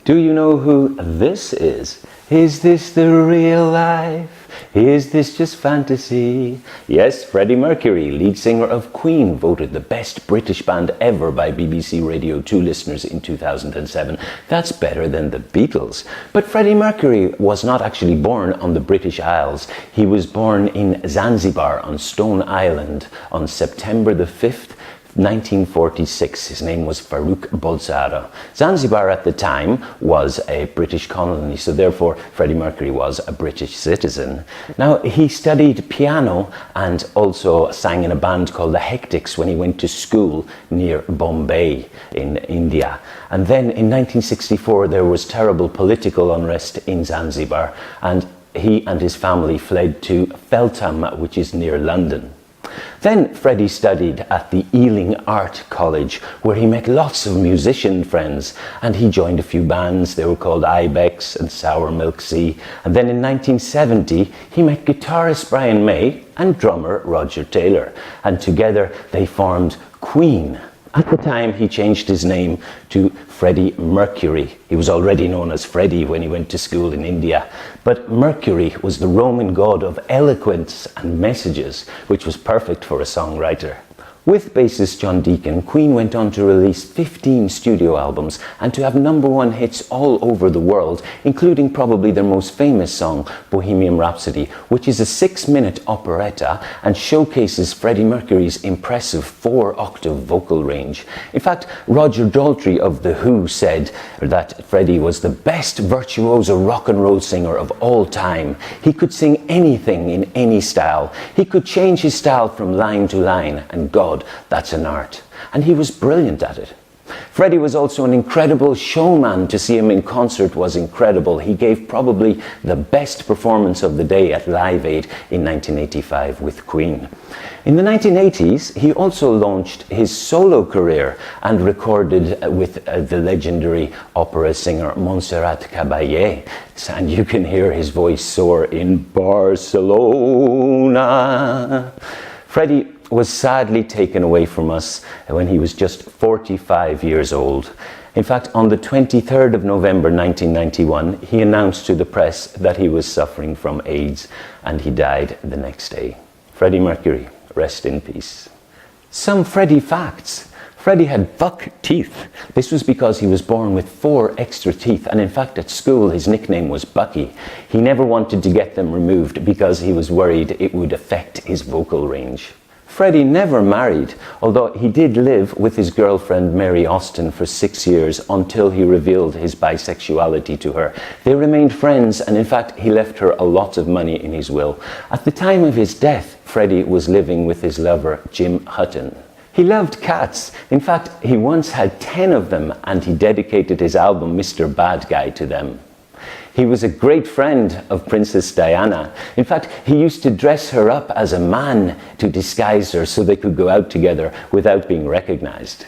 Do you know who this is? Is this the real life? Is this just fantasy? Yes, Freddie Mercury, lead singer of Queen, voted the best British band ever by BBC Radio 2 listeners in 2007. That's better than the Beatles. But Freddie Mercury was not actually born on the British Isles. He was born in Zanzibar on Stone Island on September the 5th, 1946. His name was Farouk Bulsara. Zanzibar at the time was a British colony, so therefore Freddie Mercury was a British citizen. Now, he studied piano and also sang in a band called the Hectics when he went to school near Bombay in India. And then in 1964 there was terrible political unrest in Zanzibar, and he and his family fled to Feltham, which is near London. Then Freddie studied at the Ealing Art College, where he met lots of musician friends, and he joined a few bands. They were called Ibex and Sour Milk Sea. And then in 1970 he met guitarist Brian May and drummer Roger Taylor, and together they formed Queen. At the time, he changed his name to Freddie Mercury. He was already known as Freddie when he went to school in India. But Mercury was the Roman god of eloquence and messages, which was perfect for a songwriter. With bassist John Deacon, Queen went on to release 15 studio albums and to have #1 hits all over the world, including probably their most famous song, Bohemian Rhapsody, which is a 6-minute operetta and showcases Freddie Mercury's impressive 4-octave vocal range. In fact, Roger Daltrey of The Who said that Freddie was the best virtuoso rock and roll singer of all time. He could sing anything in any style. He could change his style from line to line, and God, that's an art. And he was brilliant at it. Freddie was also an incredible showman. To see him in concert was incredible. He gave probably the best performance of the day at Live Aid in 1985 with Queen. In the 1980s, he also launched his solo career and recorded with the legendary opera singer Montserrat Caballé. And you can hear his voice soar in Barcelona. Freddie was sadly taken away from us when he was just 45 years old. In fact, on the 23rd of November 1991, he announced to the press that he was suffering from AIDS, and he died the next day. Freddie Mercury, rest in peace. Some Freddie facts. Freddie had buck teeth. This was because he was born with 4 extra teeth, and in fact at school his nickname was Bucky. He never wanted to get them removed because he was worried it would affect his vocal range. Freddie never married, although he did live with his girlfriend Mary Austin for 6 years until he revealed his bisexuality to her. They remained friends, and in fact he left her a lot of money in his will. At the time of his death, Freddie was living with his lover Jim Hutton. He loved cats. In fact, he once had 10 of them, and he dedicated his album Mr. Bad Guy to them. He was a great friend of Princess Diana. In fact, he used to dress her up as a man to disguise her so they could go out together without being recognized.